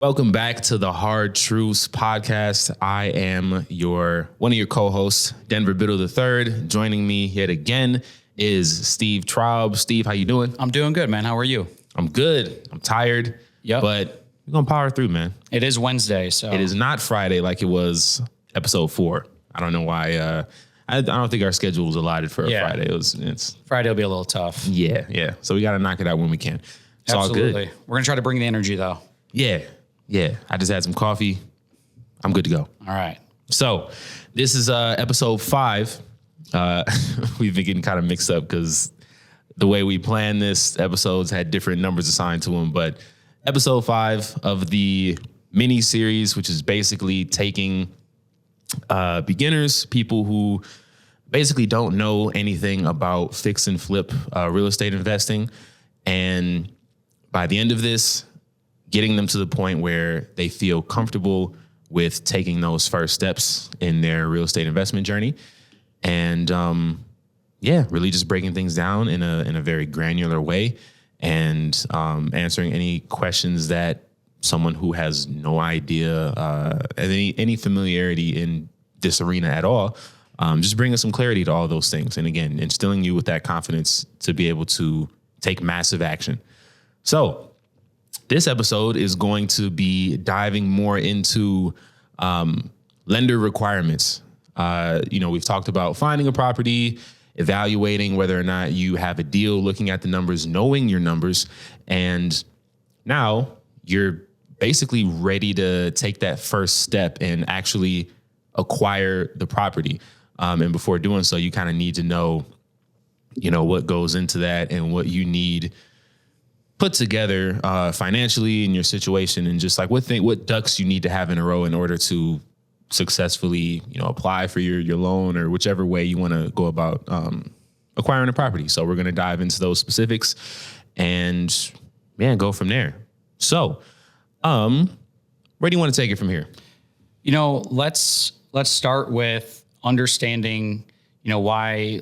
Welcome back to the Hard Truths podcast. I am one of your co-hosts, Denver Biddle III. Joining me yet again is Steve Traub. Steve, how you doing? I'm doing good, man. How are you? I'm good. I'm tired, but we're going to power through, man. It is Wednesday, so. It is not Friday like it was episode 4. I don't know why. I don't think our schedule was allotted for a Friday. Friday will be a little tough. Yeah. So we got to knock it out when we can. It's Absolutely. all good. We're going to try to bring the energy, though. Yeah. I just had some coffee. I'm good to go. All right. So this is episode 5. We've been getting kind of mixed up because the way we planned this, episodes had different numbers assigned to them. But episode 5 of the mini series, which is basically taking beginners, people who basically don't know anything about fix and flip real estate investing. And by the end of this, getting them to the point where they feel comfortable with taking those first steps in their real estate investment journey. And really just breaking things down in a very granular way and answering any questions that someone who has no idea, any familiarity in this arena at all, just bringing some clarity to all those things. And again, instilling you with that confidence to be able to take massive action. So this episode is going to be diving more into lender requirements. We've talked about finding a property, evaluating whether or not you have a deal, looking at the numbers, knowing your numbers. And now you're basically ready to take that first step and actually acquire the property. And before doing so, you kind of need to know, what goes into that and what you need put together financially in your situation, and just like what ducks you need to have in a row in order to successfully, apply for your loan or whichever way you want to go about acquiring a property. So we're going to dive into those specifics and go from there. So where do you want to take it from here? Let's start with understanding, why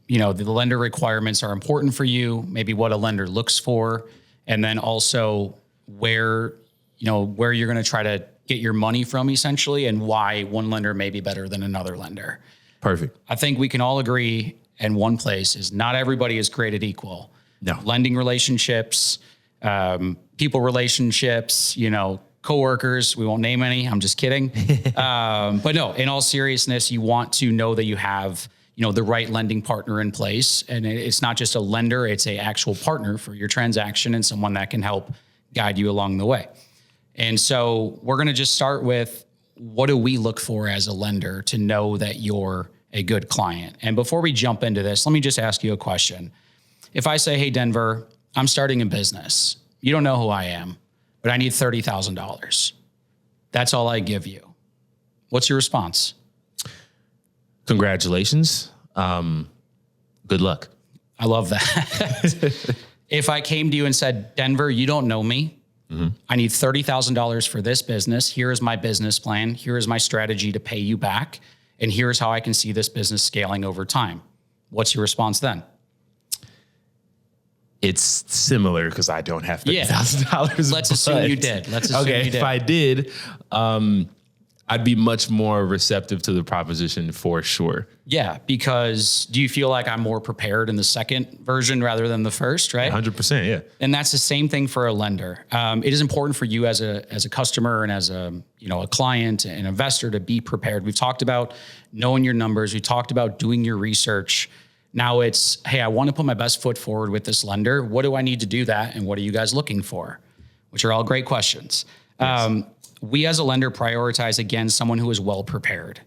the lender requirements are important for you, maybe what a lender looks for, and then also where you're going to try to get your money from essentially, and why one lender may be better than another lender. Perfect. I think we can all agree in one place is not everybody is created equal. No. Lending relationships, people relationships, coworkers, we won't name any, I'm just kidding. But no, in all seriousness, you want to know that you have the right lending partner in place. And it's not just a lender, it's a actual partner for your transaction and someone that can help guide you along the way. And so we're going to just start with, what do we look for as a lender to know that you're a good client? And before we jump into this, let me just ask you a question. If I say, hey, Denver, I'm starting a business. You don't know who I am, but I need $30,000. That's all I give you. What's your response? Congratulations. Good luck. I love that. If I came to you and said, Denver, you don't know me. Mm-hmm. I need $30,000 for this business. Here is my business plan. Here is my strategy to pay you back. And here's how I can see this business scaling over time. What's your response then? It's similar because I don't have $30,000. Let's assume you did. If I did, I'd be much more receptive to the proposition for sure. Yeah, because do you feel like I'm more prepared in the second version rather than the first, right? 100%, yeah. And that's the same thing for a lender. It is important for you as a customer and as a client, an investor, to be prepared. We've talked about knowing your numbers. We talked about doing your research. Now it's, hey, I want to put my best foot forward with this lender. What do I need to do that? And what are you guys looking for? Which are all great questions. Yes. We as a lender prioritize, again, someone who is well prepared,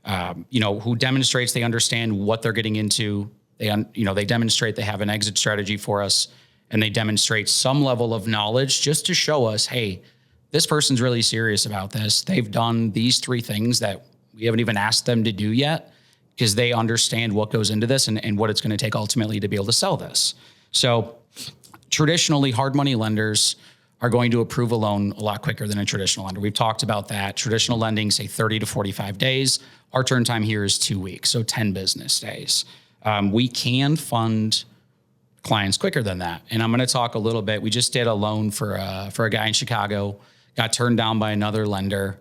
who demonstrates they understand what they're getting into. They demonstrate they have an exit strategy for us, and they demonstrate some level of knowledge just to show us, hey, this person's really serious about this. They've done these 3 things that we haven't even asked them to do yet, because they understand what goes into this and what it's going to take ultimately to be able to sell this. So traditionally, hard money lenders are going to approve a loan a lot quicker than a traditional lender. We've talked about that. Traditional lending, say 30 to 45 days. Our turn time here is 2 weeks, so 10 business days. We can fund clients quicker than that. And I'm going to talk a little bit. We just did a loan for a guy in Chicago, got turned down by another lender.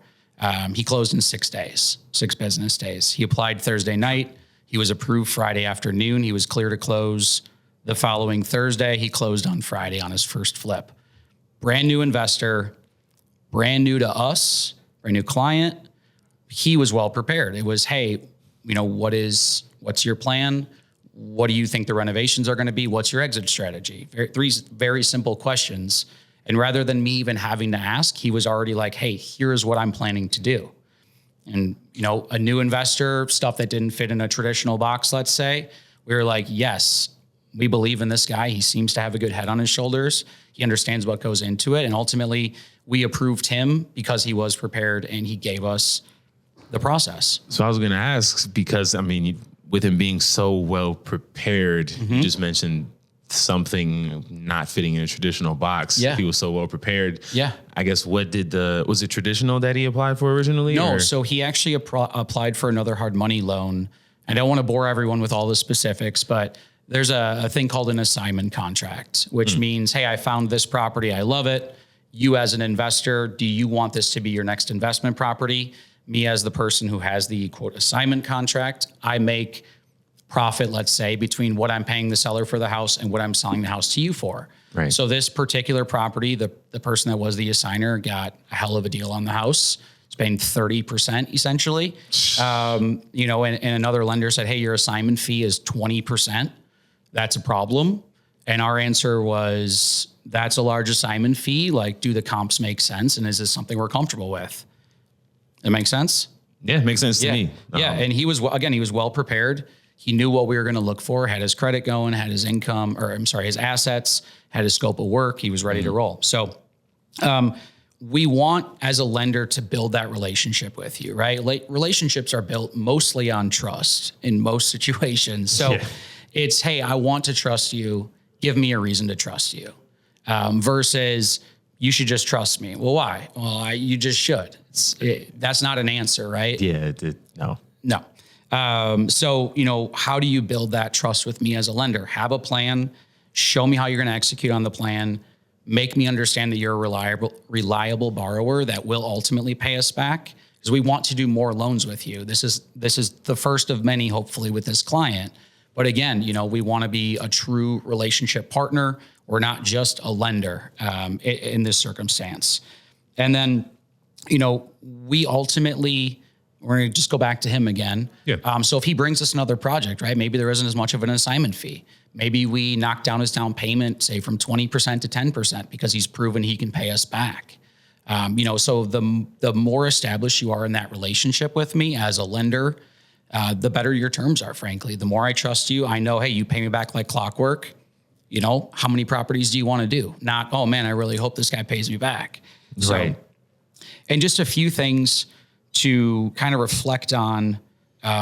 He closed in 6 days, 6 business days. He applied Thursday night. He was approved Friday afternoon. He was clear to close the following Thursday. He closed on Friday on his first flip. Brand new investor, brand new to us, brand new client. He was well prepared. It was, hey, what's your plan? What do you think the renovations are going to be? What's your exit strategy? Three very simple questions. And rather than me even having to ask, he was already like, hey, here's what I'm planning to do. And, a new investor, stuff that didn't fit in a traditional box, let's say, we were like, yes, we believe in this guy. He seems to have a good head on his shoulders. He understands what goes into it. And ultimately, we approved him because he was prepared and he gave us the process. So I was going to ask, because, with him being so well prepared, you just mentioned something not fitting in a traditional box. Yeah. He was so well prepared. Yeah. I guess was it traditional that he applied for originally? No. So he actually applied for another hard money loan. I don't want to bore everyone with all the specifics, but there's a thing called an assignment contract, which means, hey, I found this property. I love it. You as an investor, do you want this to be your next investment property? Me as the person who has the quote assignment contract, I make profit, let's say, between what I'm paying the seller for the house and what I'm selling the house to you for. Right. So this particular property, the person that was the assigner got a hell of a deal on the house. It's paying 30% essentially. And another lender said, hey, your assignment fee is 20%. That's a problem. And our answer was, that's a large assignment fee. Like, do the comps make sense? And is this something we're comfortable with? That makes sense? Yeah, it makes sense to me. Yeah. And he was well prepared. He knew what we were going to look for, had his credit going, had his his assets, had his scope of work. He was ready to roll. So we want, as a lender, to build that relationship with you, right? Relationships are built mostly on trust in most situations. So it's, hey, I want to trust you. Give me a reason to trust you. Versus, you should just trust me. Well, why? Well, you just should. That's not an answer, right? Yeah, no. So, how do you build that trust with me as a lender? Have a plan, show me how you're going to execute on the plan, make me understand that you're a reliable borrower that will ultimately pay us back, because we want to do more loans with you. This is the first of many, hopefully, with this client. But again, we want to be a true relationship partner. We're not just a lender in this circumstance. And then, we ultimately, we're going to just go back to him again. Yeah. So if he brings us another project, right, maybe there isn't as much of an assignment fee. Maybe we knock down his down payment, say from 20% to 10%, because he's proven he can pay us back. So the more established you are in that relationship with me as a lender, the better your terms are, frankly. The more I trust you, I know, hey, you pay me back like clockwork. How many properties do you want to do? Not, oh man, I really hope this guy pays me back. Right. And just a few things to kind of reflect on,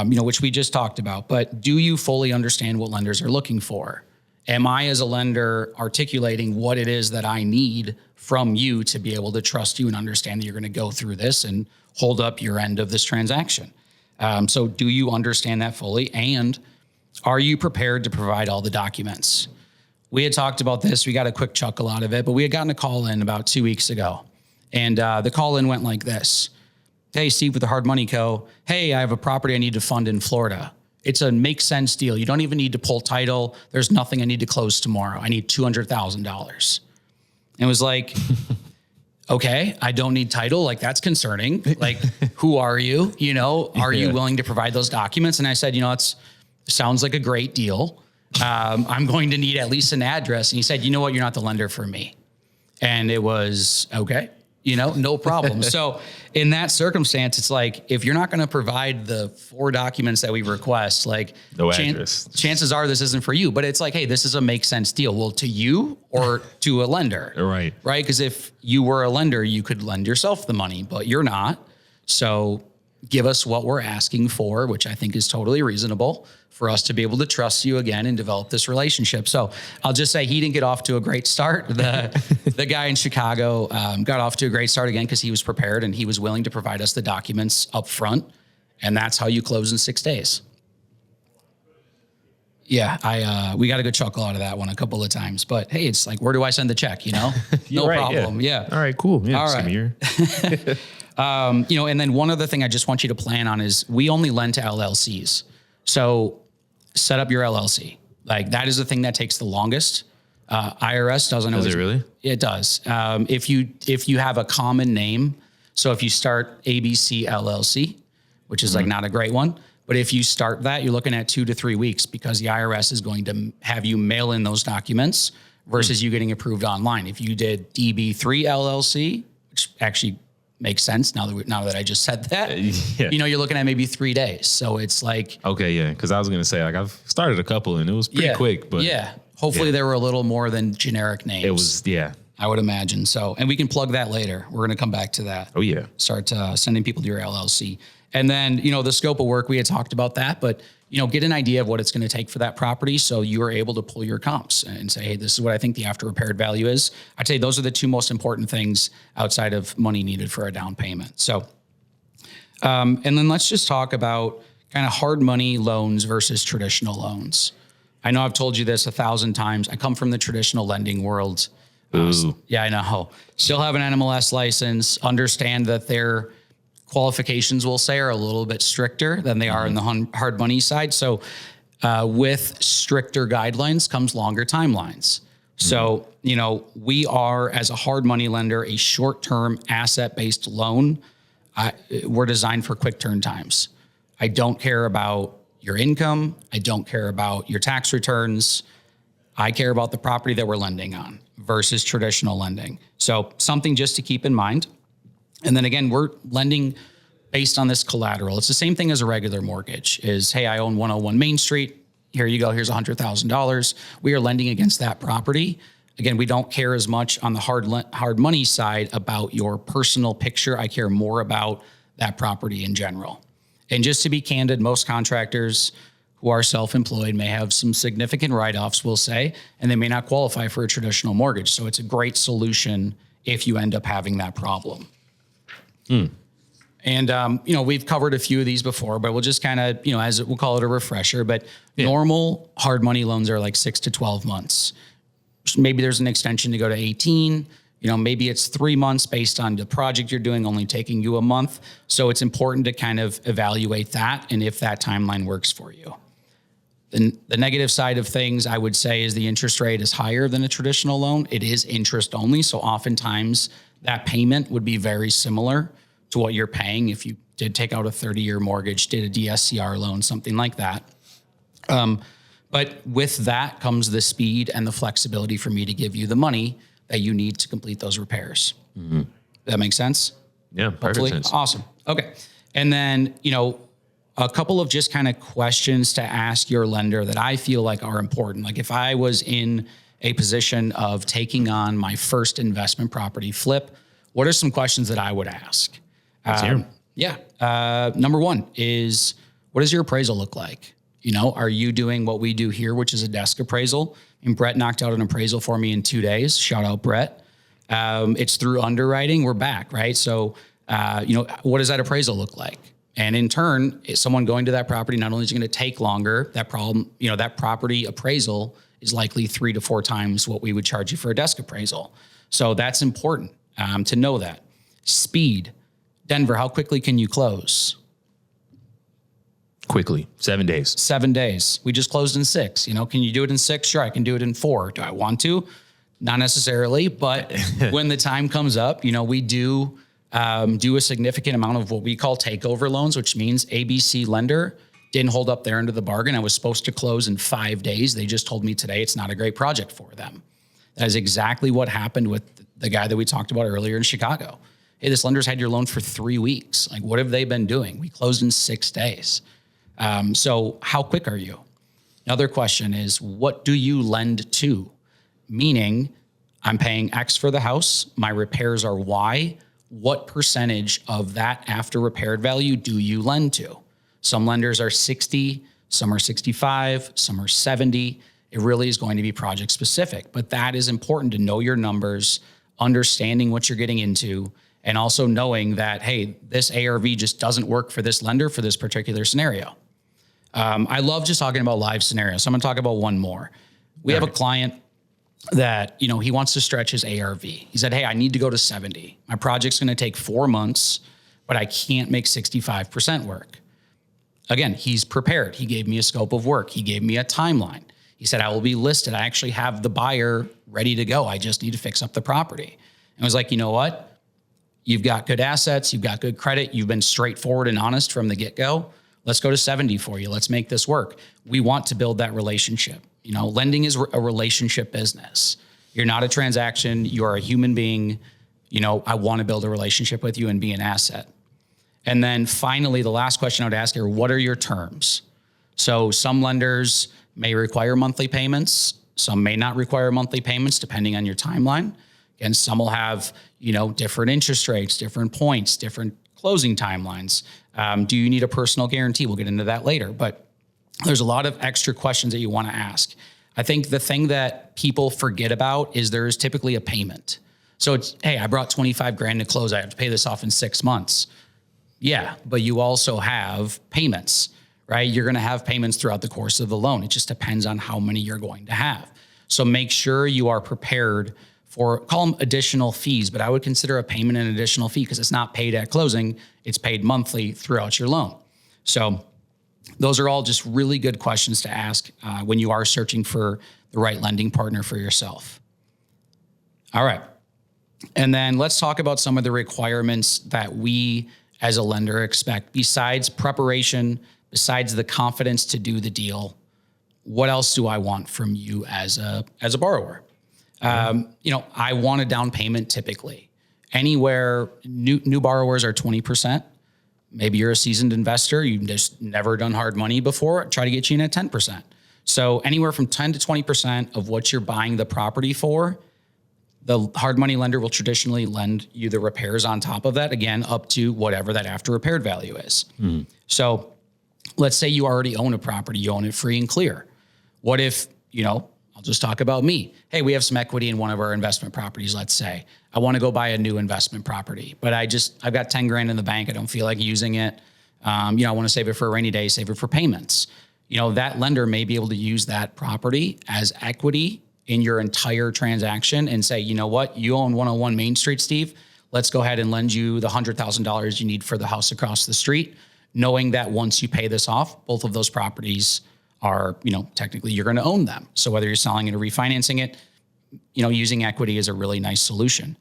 which we just talked about, but do you fully understand what lenders are looking for? Am I, as a lender, articulating what it is that I need from you to be able to trust you and understand that you're going to go through this and hold up your end of this transaction? So do you understand that fully? And are you prepared to provide all the documents? We had talked about this. We got a quick chuckle out of it, but we had gotten a call in about 2 weeks ago. And the call in went like this. Hey, Steve with the Hard Money Co. Hey, I have a property I need to fund in Florida. It's a make sense deal. You don't even need to pull title. There's nothing I need to close tomorrow. I need $200,000. And it was like, okay, I don't need title. Like, that's concerning. Like, who are you? Are you willing to provide those documents? And I said, it sounds like a great deal. I'm going to need at least an address. And he said, you know what? You're not the lender for me. And it was, okay, no problem. So in that circumstance, it's like, if you're not going to provide the 4 documents that we request, like no address, chances are this isn't for you. But it's like, hey, this is a make sense deal. Well, to you or to a lender? Right. Right. Because if you were a lender, you could lend yourself the money, but you're not. So give us what we're asking for, which I think is totally reasonable for us to be able to trust you again and develop this relationship. So I'll just say he didn't get off to a great start. The guy in Chicago got off to a great start again because he was prepared and he was willing to provide us the documents up front. And that's how you close in 6 days. Yeah, we got a good chuckle out of that one a couple of times. But hey, it's like, where do I send the check? No right, problem. Yeah. All right, cool. Yeah, All just give me right. your- And then one other thing I just want you to plan on is we only lend to LLCs. So set up your LLC. Like that is the thing that takes the longest. IRS doesn't always. Does it really? It does. If you have a common name, so if you start ABC LLC, which is like not a great one, but if you start that, you're looking at 2 to 3 weeks because the IRS is going to have you mail in those documents versus you getting approved online. If you did DB3 LLC, which actually makes sense now that I just said that, Yeah. you're looking at maybe 3 days. So it's like, Okay, yeah, because I was gonna say like I've started a couple and it was pretty quick, but hopefully they were a little more than generic names. it was I would imagine so. And we can plug that later. We're going to come back to that. Oh yeah, Start sending people to your LLC. And then, the scope of work, we had talked about that, but, get an idea of what it's going to take for that property. So you are able to pull your comps and say, hey, this is what I think the after repaired value is. I'd say those are the two most important things outside of money needed for a down payment. So, and then let's just talk about kind of hard money loans versus traditional loans. I know I've told you this 1,000 times. I come from the traditional lending world. Yeah, I know. Still have an NMLS license. Understand that their qualifications, we'll say, are a little bit stricter than they are in the hard money side. So with stricter guidelines comes longer timelines. So, we are, as a hard money lender, a short-term asset-based loan. We're designed for quick turn times. I don't care about your income. I don't care about your tax returns. I care about the property that we're lending on versus traditional lending. So something just to keep in mind. And then again, we're lending based on this collateral. It's the same thing as a regular mortgage is, hey, I own 101 Main Street. Here you go. Here's $100,000. We are lending against that property. Again, we don't care as much on the hard money side about your personal picture. I care more about that property in general. And just to be candid, most contractors who are self-employed may have some significant write-offs, we'll say, and they may not qualify for a traditional mortgage. So it's a great solution if you end up having that problem. And, we've covered a few of these before, but we'll just kind of, we'll call it a refresher, but normal hard money loans are like 6 to 12 months. Maybe there's an extension to go to 18. Maybe it's 3 months based on the project you're doing, only taking you a month. So it's important to kind of evaluate that and if that timeline works for you. The negative side of things, I would say, is the interest rate is higher than a traditional loan. It is interest only. So oftentimes that payment would be very similar to what you're paying if you did take out a 30-year mortgage, did a DSCR loan, something like that. But with that comes the speed and the flexibility for me to give you the money that you need to complete those repairs. That makes sense? Yeah, perfect sense. Awesome. Okay. And then, a couple of just kind of questions to ask your lender that I feel like are important. Like if I was in a position of taking on my first investment property flip, what are some questions that I would ask? Number one is, what does your appraisal look like? Are you doing what we do here, which is a desk appraisal? And Brett knocked out an appraisal for me in 2 days. Shout out, Brett. It's through underwriting. We're back, right? So, what does that appraisal look like? And in turn, is someone going to that property, not only is it going to take longer, that property appraisal is likely 3 to 4 times what we would charge you for a desk appraisal. So that's important to know that. Speed. Denver, how quickly can you close? Quickly, 7 days. 7 days. We just closed in 6. Can you do it in 6? Sure, I can do it in 4. Do I want to? Not necessarily, but when the time comes up, we do a significant amount of what we call takeover loans, which means ABC lender didn't hold up their end of the bargain. I was supposed to close in 5 days. They just told me today it's not a great project for them. That is exactly what happened with the guy that we talked about earlier in Chicago. Hey, this lender's had your loan for 3 weeks. Like, what have they been doing? We closed in 6 days. So how quick are you? Another question is, what do you lend to? Meaning, I'm paying X for the house. My repairs are Y. What percentage of that after repaired value do you lend to? Some lenders are 60, some are 65, some are 70. It really is going to be project specific, but that is important to know your numbers, understanding what you're getting into, and also knowing that, hey, this ARV just doesn't work for this lender for this particular scenario. I love just talking about live scenarios. So I'm going to talk about one more. We have a client that, he wants to stretch his ARV. He said, hey, I need to go to 70. My project's going to take 4 months, but I can't make 65% work. Again, he's prepared. He gave me a scope of work. He gave me a timeline. He said, I will be listed. I actually have the buyer ready to go. I just need to fix up the property. And I was like, you know what? You've got good assets. You've got good credit. You've been straightforward and honest from the get-go. Let's go to 70 for you. Let's make this work. We want to build that relationship. Lending is a relationship business. You're not a transaction. You are a human being. I want to build a relationship with you and be an asset. And then finally, the last question I would ask are, what are your terms? So some lenders may require monthly payments. Some may not require monthly payments depending on your timeline. Again, some will have, different interest rates, different points, different closing timelines. Do you need a personal guarantee? We'll get into that later, but there's a lot of extra questions that you want to ask. I think the thing that people forget about is there is typically a payment. So it's, hey, I brought 25 grand to close. I have to pay this off in 6 months. Yeah, but you also have payments, right? You're going to have payments throughout the course of the loan. It just depends on how many you're going to have. So make sure you are prepared for, call them additional fees, but I would consider a payment an additional fee because it's not paid at closing. It's paid monthly throughout your loan. So those are all just really good questions to ask when you are searching for the right lending partner for yourself. All right. And then let's talk about some of the requirements that we as a lender expect. Besides preparation, besides the confidence to do the deal, what else do I want from you as a borrower? I want a down payment typically. Anywhere, new borrowers are 20%. Maybe you're a seasoned investor. You've just never done hard money before. Try to get you in at 10%. So anywhere from 10 to 20% of what you're buying the property for, the hard money lender will traditionally lend you the repairs on top of that, again, up to whatever that after repaired value is. So let's say you already own a property, you own it free and clear. What if, I'll just talk about me. Hey, we have some equity in one of our investment properties, let's say. I want to go buy a new investment property, but I've got 10 grand in the bank. I don't feel like using it. I want to save it for a rainy day, save it for payments. That lender may be able to use that property as equity in your entire transaction and say, you know what, you own 101 Main Street, Steve. Let's go ahead and lend you the $100,000 you need for the house across the street, knowing that once you pay this off, both of those properties are, technically you're going to own them. So whether you're selling it or refinancing it, using equity is a really nice solution.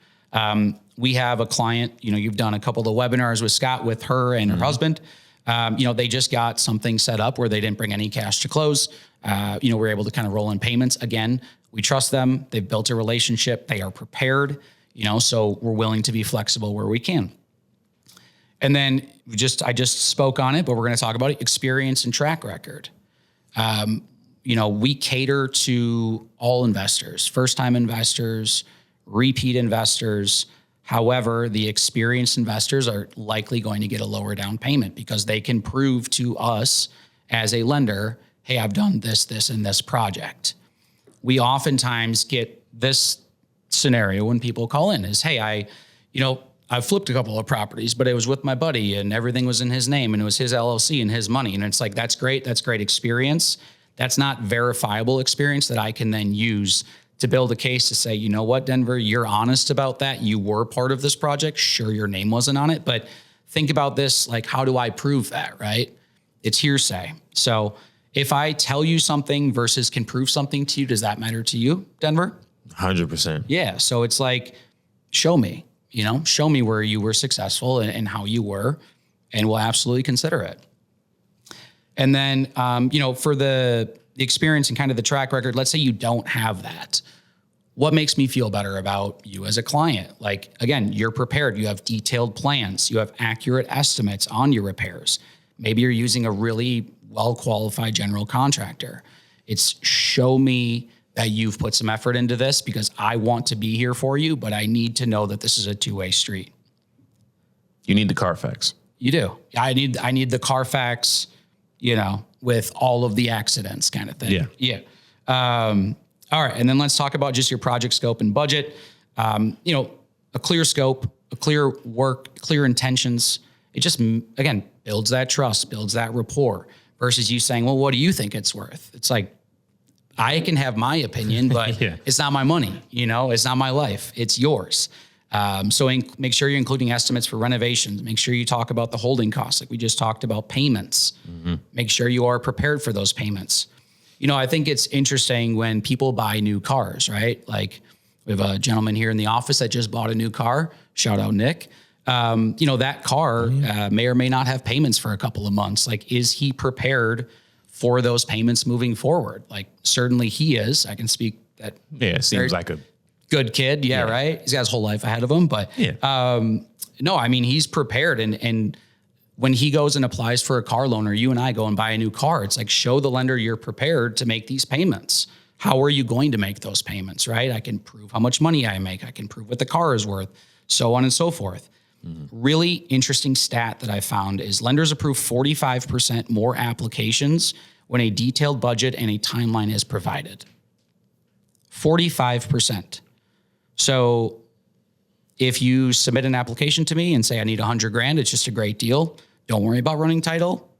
We have a client, you've done a couple of webinars with Scott, with her and her husband. They just got something set up where they didn't bring any cash to close. We're able to kind of roll in payments. Again, we trust them. They've built a relationship. They are prepared, so we're willing to be flexible where we can. And then I just spoke on it, but we're going to talk about it, experience and track record. We cater to all investors, first-time investors, repeat investors. However, the experienced investors are likely going to get a lower down payment because they can prove to us as a lender, hey, I've done this, and this project. We oftentimes get this scenario when people call in is, hey, I've flipped a couple of properties, but it was with my buddy and everything was in his name and it was his LLC and his money. And it's like, that's great. That's great experience. That's not verifiable experience that I can then use to build a case to say, you know what, Denver, you're honest about that. You were part of this project. Sure, your name wasn't on it, but think about this, like, how do I prove that, right? It's hearsay. So if I tell you something versus can prove something to you, does that matter to you, Denver? 100%. Yeah. So it's like, show me where you were successful and how you were, and we'll absolutely consider it. And then, for the experience and kind of the track record, let's say you don't have that. What makes me feel better about you as a client? Like, again, you're prepared. You have detailed plans. You have accurate estimates on your repairs. Maybe you're using a really well-qualified general contractor. It's show me that you've put some effort into this because I want to be here for you, but I need to know that this is a two-way street. You need the Carfax. You do. I need the Carfax, with all of the accidents kind of thing. Yeah. All right. And then let's talk about just your project scope and budget. A clear scope, a clear work, clear intentions. It just, again, builds that trust, builds that rapport, versus you saying, well, what do you think it's worth? It's like, I can have my opinion, but it's not my money. It's not my life. It's yours. So make sure you're including estimates for renovations. Make sure you talk about the holding costs. Like we just talked about payments. Make sure you are prepared for those payments. I think it's interesting when people buy new cars, right? Like we have a gentleman here in the office that just bought a new car. Shout out, Nick. That car may or may not have payments for a couple of months. Like, is he prepared for those payments moving forward? Like, certainly he is. I can speak that. Yeah, seems like a good kid. Yeah, right. He's got his whole life ahead of him. But no, I mean, he's prepared. And when he goes and applies for a car loan, or you and I go and buy a new car, it's like, show the lender you're prepared to make these payments. How are you going to make those payments, right? I can prove how much money I make. I can prove what the car is worth, so on and so forth. Really interesting stat that I found is lenders approve 45% more applications when a detailed budget and a timeline is provided. 45%. So if you submit an application to me and say, I need $100,000, it's just a great deal. Don't worry about running title.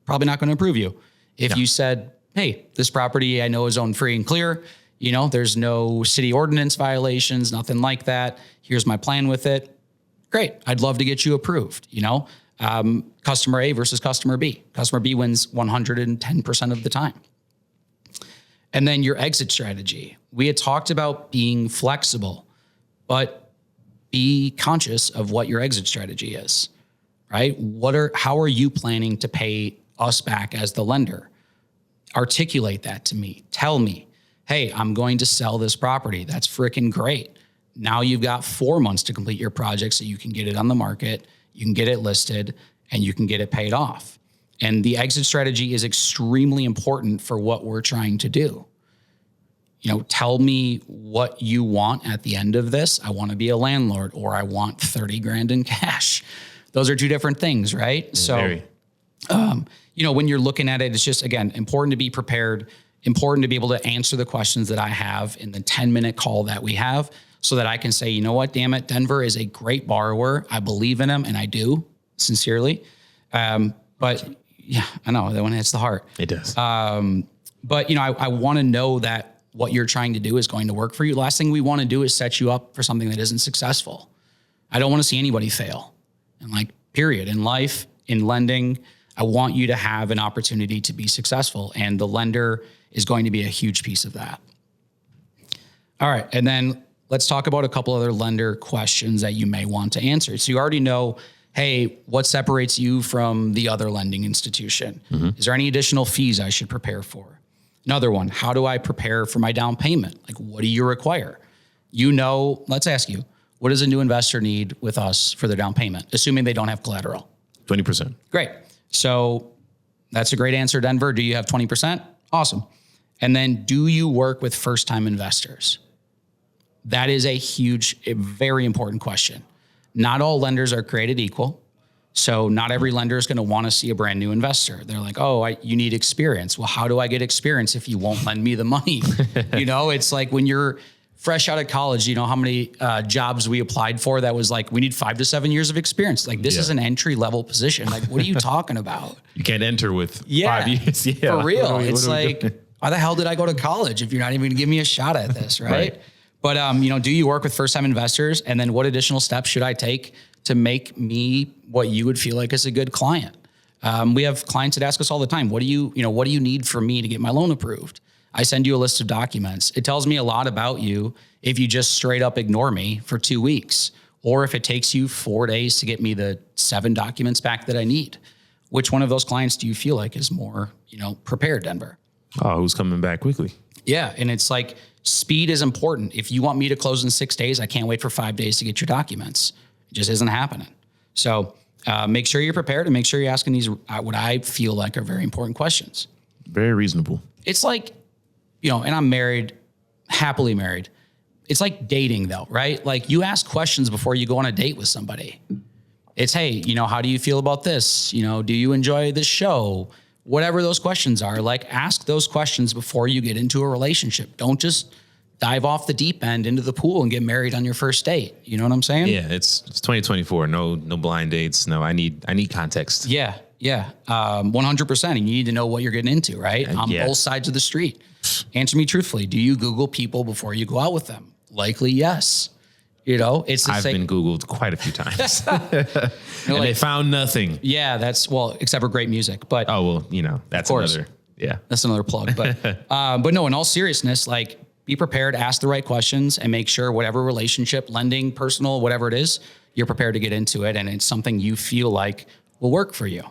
Probably not going to approve you. If you said, hey, this property I know is owned free and clear, there's no city ordinance violations, nothing like that. Here's my plan with it. Great. I'd love to get you approved. Customer A versus customer B. Customer B wins 110% of the time. And then your exit strategy. We had talked about being flexible, but be conscious of what your exit strategy is, right? How are you planning to pay us back as the lender? Articulate that to me. Tell me, hey, I'm going to sell this property. That's freaking great. Now you've got 4 months to complete your project so you can get it on the market, you can get it listed, and you can get it paid off. And the exit strategy is extremely important for what we're trying to do. Tell me what you want at the end of this. I want to be a landlord, or I want $30,000 in cash. Those are two different things, right? Yeah, so, when you're looking at it, it's just, again, important to be prepared, important to be able to answer the questions that I have in the 10-minute call that we have, so that I can say, you know what, damn it, Denver is a great borrower. I believe in him, and I do, sincerely. But yeah, I know that one hits the heart. It does. But I want to know that what you're trying to do is going to work for you. Last thing we want to do is set you up for something that isn't successful. I don't want to see anybody fail. And period. In life, in lending, I want you to have an opportunity to be successful. And the lender is going to be a huge piece of that. All right. And then let's talk about a couple other lender questions that you may want to answer. So you already know, hey, what separates you from the other lending institution? Is there any additional fees I should prepare for? Another one, how do I prepare for my down payment? What do you require? Let's ask you, what does a new investor need with us for their down payment, assuming they don't have collateral? 20%. Great. So that's a great answer, Denver. Do you have 20%? Awesome. And then, do you work with first-time investors? That is a very important question. Not all lenders are created equal. So not every lender is going to want to see a brand new investor. They're like, you need experience. Well, how do I get experience if you won't lend me the money? It's like when you're fresh out of college, how many jobs we applied for that was like, we need 5 to 7 years of experience. This is an entry level position. What are you talking about? You can't enter with 5 years. Yeah. For real. It's like, why the hell did I go to college if you're not even going to give me a shot at this, right? But, do you work with first-time investors? And then what additional steps should I take to make me what you would feel like is a good client? We have clients that ask us all the time, what do you need from me to get my loan approved? I send you a list of documents. It tells me a lot about you if you just straight up ignore me for 2 weeks, or if it takes you 4 days to get me the 7 documents back that I need. Which one of those clients do you feel like is more, prepared, Denver? Oh, who's coming back quickly? Yeah. And it's like, speed is important. If you want me to close in 6 days, I can't wait for 5 days to get your documents. It just isn't happening. So make sure you're prepared and make sure you're asking these, what I feel like are very important questions. Very reasonable. It's like, and I'm married, happily married. It's like dating though, right? You ask questions before you go on a date with somebody. It's, hey, how do you feel about this? Do you enjoy this show? Whatever those questions are, ask those questions before you get into a relationship. Don't just dive off the deep end into the pool and get married on your first date. You know what I'm saying? Yeah, it's 2024. No blind dates. No, I need context. Yeah. Yeah. 100%. And you need to know what you're getting into, right? On both sides of the street. Answer me truthfully. Do you Google people before you go out with them? Likely, yes. You know, it's the I've been Googled quite a few times. And like, they found nothing. Yeah, except for great music. But that's another. Yeah. That's another plug. But no, in all seriousness, like, be prepared, ask the right questions, and make sure whatever relationship, lending, personal, whatever it is, you're prepared to get into it. And it's something you feel like will work for you.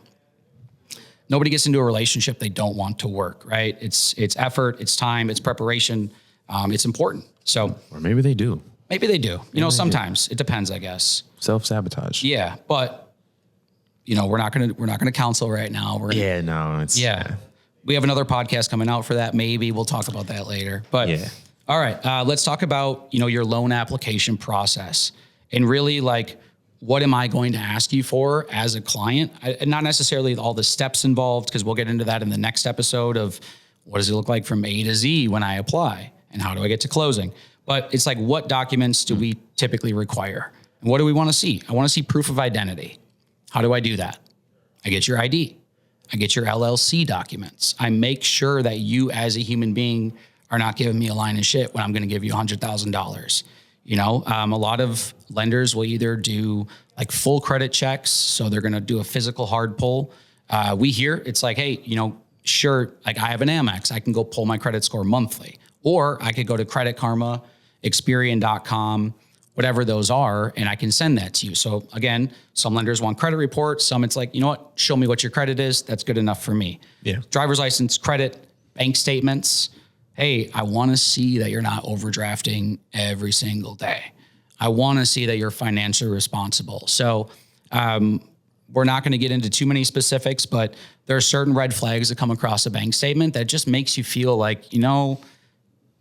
Nobody gets into a relationship they don't want to work, right? It's effort, it's time, it's preparation. It's important. So, or maybe they do. Maybe they do. Sometimes it depends, I guess. Self-sabotage. Yeah, but we're not gonna counsel right now. We have another podcast coming out for that. Maybe we'll talk about that later. But all right, let's talk about your loan application process, and really, like, what am I going to ask you for as a client? Not necessarily all the steps involved, because we'll get into that in the next episode of what does it look like from A to Z when I apply, and how do I get to closing? But it's like, what documents do we typically require? And what do we want to see? I want to see proof of identity. How do I do that? I get your ID. I get your LLC documents. I make sure that you as a human being are not giving me a line of shit when I'm going to give you $100,000. A lot of lenders will either do like full credit checks. So they're going to do a physical hard pull. We hear it's like, hey, sure, like, I have an Amex. I can go pull my credit score monthly. Or I could go to Credit Karma, Experian.com, whatever those are, and I can send that to you. So again, some lenders want credit reports. Some it's like, show me what your credit is. That's good enough for me. Yeah. Driver's license, credit, bank statements. Hey, I want to see that you're not overdrafting every single day. I want to see that you're financially responsible. So we're not going to get into too many specifics, but there are certain red flags that come across a bank statement that just makes you feel like,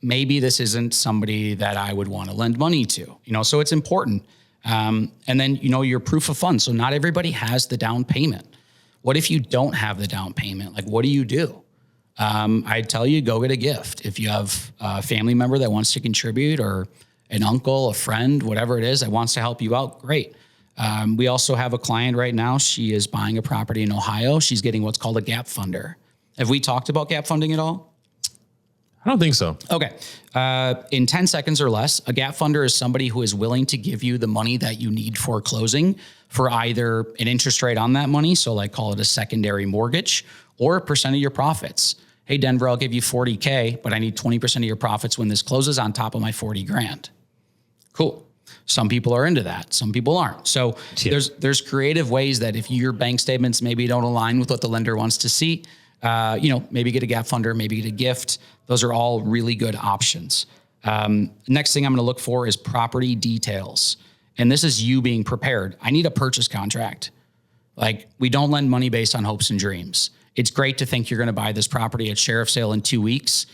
maybe this isn't somebody that I would want to lend money to, so it's important. And then, your proof of funds. So not everybody has the down payment. What if you don't have the down payment? Like, what do you do? I'd tell you, go get a gift. If you have a family member that wants to contribute, or an uncle, a friend, whatever it is that wants to help you out, great. We also have a client right now. She is buying a property in Ohio. She's getting what's called a gap funder. Have we talked about gap funding at all? I don't think so. Okay. In 10 seconds or less, a gap funder is somebody who is willing to give you the money that you need for closing for either an interest rate on that money, so like call it a secondary mortgage, or a percent of your profits. Hey, Denver, I'll give you $40K, but I need 20% of your profits when this closes on top of my $40,000. Cool. Some people are into that. Some people aren't. So there's creative ways that if your bank statements maybe don't align with what the lender wants to see, maybe get a gap funder, maybe get a gift. Those are all really good options. Next thing I'm going to look for is property details. And this is you being prepared. I need a purchase contract. Like, we don't lend money based on hopes and dreams. It's great to think you're going to buy this property at sheriff's sale in 2 weeks.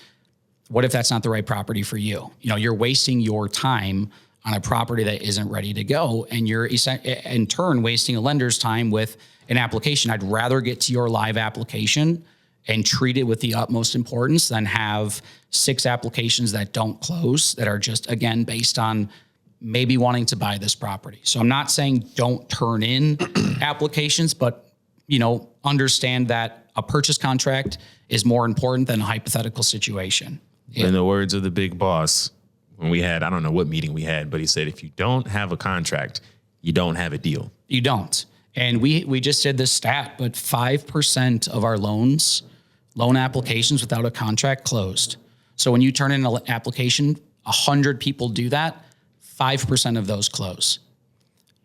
What if that's not the right property for you? You're wasting your time on a property that isn't ready to go. And you're in turn wasting a lender's time with an application. I'd rather get to your live application and treat it with the utmost importance than have 6 applications that don't close, that are just, again, based on maybe wanting to buy this property. So I'm not saying don't turn in applications, but understand that a purchase contract is more important than a hypothetical situation. In the words of the big boss, when we had, I don't know what meeting we had, but he said, if you don't have a contract, you don't have a deal. You don't. And we just did this stat, but 5% of our loan applications without a contract closed. So when you turn in an application, 100 people do that, 5% of those close.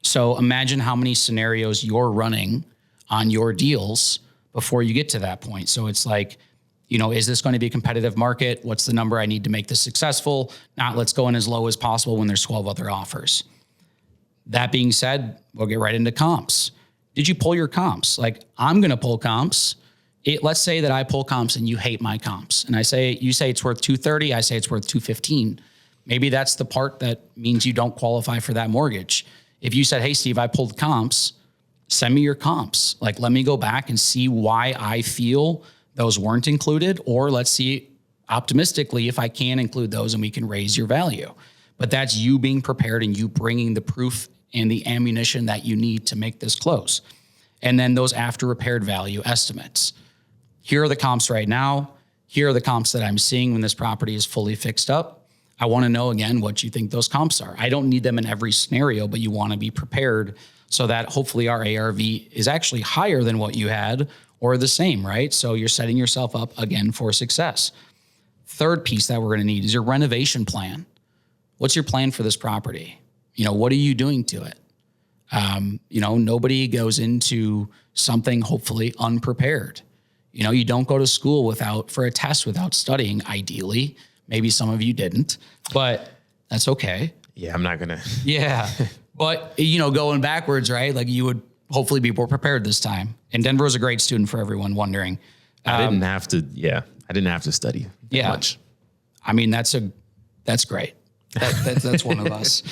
So imagine how many scenarios you're running on your deals before you get to that point. So it's like, is this going to be a competitive market? What's the number I need to make this successful? Not let's go in as low as possible when there's 12 other offers. That being said, we'll get right into comps. Did you pull your comps? Like, I'm going to pull comps. Let's say that I pull comps and you hate my comps. And you say it's worth 230. I say it's worth 215. Maybe that's the part that means you don't qualify for that mortgage. If you said, hey, Steve, I pulled comps, send me your comps. Like, let me go back and see why I feel those weren't included, or let's see optimistically if I can include those and we can raise your value. But that's you being prepared and you bringing the proof and the ammunition that you need to make this close. And then those after repaired value estimates. Here are the comps right now. Here are the comps that I'm seeing when this property is fully fixed up. I want to know, again, what you think those comps are. I don't need them in every scenario, but you want to be prepared so that hopefully our ARV is actually higher than what you had or the same, right? So you're setting yourself up, again, for success. Third piece that we're going to need is your renovation plan. What's your plan for this property? What are you doing to it? Nobody goes into something hopefully unprepared. You don't go to school for a test without studying, ideally. Maybe some of you didn't, but that's okay. Yeah, I'm not going to. Yeah. But, going backwards, right? Like you would hopefully be more prepared this time. And Denver was a great student for everyone wondering. I didn't have to study much. I mean, that's great. That's one of us.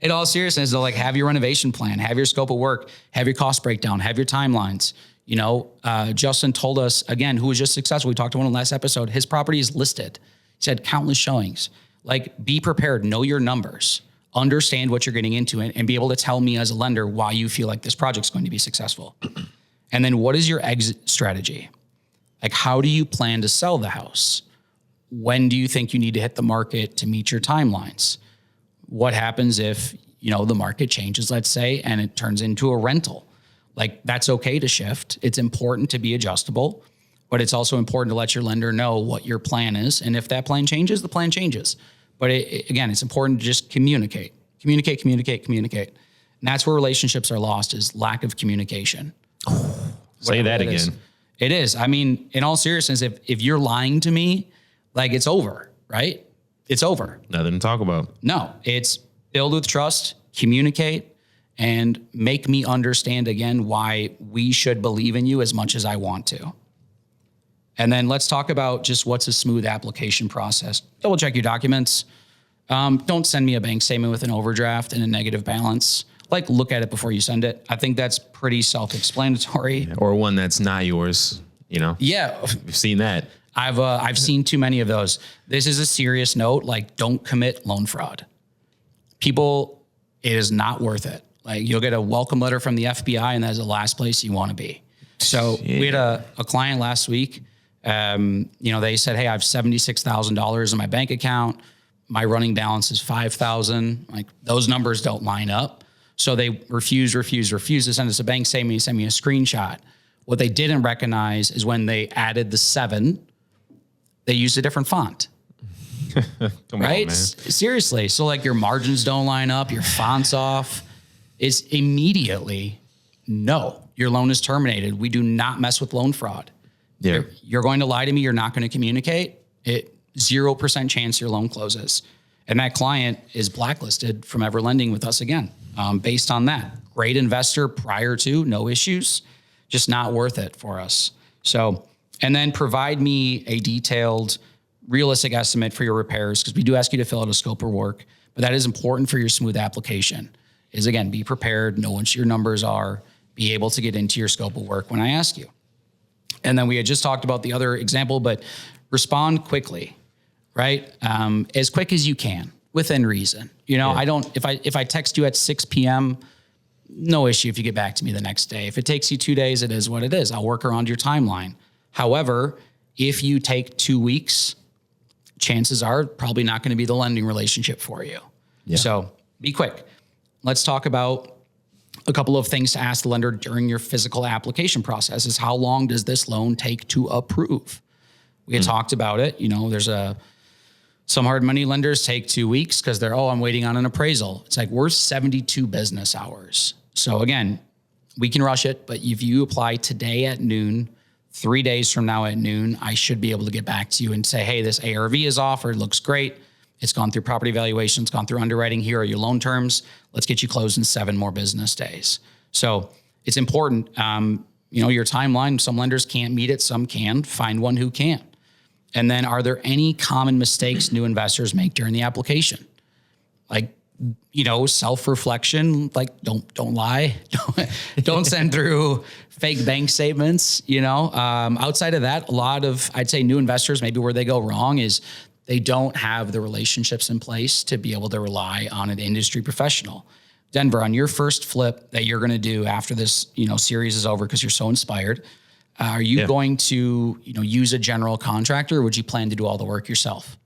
In all seriousness, though, like have your renovation plan, have your scope of work, have your cost breakdown, have your timelines. Justin told us, again, who was just successful. We talked to one in the last episode. His property is listed. He had countless showings. Like, be prepared, know your numbers, understand what you're getting into, and be able to tell me as a lender why you feel like this project's going to be successful. And then what is your exit strategy? Like, how do you plan to sell the house? When do you think you need to hit the market to meet your timelines? What happens if, the market changes, let's say, and it turns into a rental? Like, that's okay to shift. It's important to be adjustable, but it's also important to let your lender know what your plan is. And if that plan changes, the plan changes. But again, it's important to just communicate. And that's where relationships are lost, is lack of communication. Say that again. It is. I mean, in all seriousness, if you're lying to me, like, it's over, right? It's over. Nothing to talk about. No, it's build with trust, communicate, and make me understand, again, why we should believe in you as much as I want to. And then let's talk about just what's a smooth application process. Double check your documents. Don't send me a bank statement with an overdraft and a negative balance. Like, look at it before you send it. I think that's pretty self-explanatory. Yeah, or one that's not yours, Yeah. We've seen that. I've seen too many of those. This is a serious note. Like, don't commit loan fraud. People, it is not worth it. Like, you'll get a welcome letter from the FBI, and that's the last place you want to be. So we had a client last week. They said, hey, I have $76,000 in my bank account. My running balance is $5,000. Like, those numbers don't line up. So they refuse to send us a bank statement. He sent me a screenshot. What they didn't recognize is when they added the 7, they used a different font. Come right? on, man. Seriously. So, like, your margins don't line up, your font's off. It's immediately, no, your loan is terminated. We do not mess with loan fraud. Yeah. You're going to lie to me. You're not going to communicate. 0% chance your loan closes. And that client is blacklisted from ever lending with us again, based on that. Great investor prior to, no issues, just not worth it for us. So, and then provide me a detailed, realistic estimate for your repairs, because we do ask you to fill out a scope of work, but that is important for your smooth application. Is, again, be prepared, know what your numbers are, be able to get into your scope of work when I ask you. And then we had just talked about the other example, but respond quickly, right? As quick as you can, within reason. I don't, if I text you at 6 p.m., no issue if you get back to me the next day. If it takes you 2 days, it is what it is. I'll work around your timeline. However, if you take 2 weeks, chances are probably not going to be the lending relationship for you. Yeah. So be quick. Let's talk about a couple of things to ask the lender during your physical application process is, how long does this loan take to approve? We had talked about it. There's some hard money lenders take 2 weeks because I'm waiting on an appraisal. It's like, we're 72 business hours. So again, we can rush it, but if you apply today at noon, 3 days from now at noon, I should be able to get back to you and say, hey, this ARV is offered, looks great. It's gone through property valuation, it's gone through underwriting. Here are your loan terms. Let's get you closed in 7 more business days. So it's important. Your timeline, some lenders can't meet it, some can. Find one who can. And then, are there any common mistakes new investors make during the application? Like, self-reflection, like don't lie. Don't send through fake bank statements, Outside of that, a lot of, I'd say, new investors, maybe where they go wrong is they don't have the relationships in place to be able to rely on an industry professional. Denver, on your first flip that you're going to do after this, series is over, because you're so inspired, are you going to, use a general contractor, or would you plan to do all the work yourself?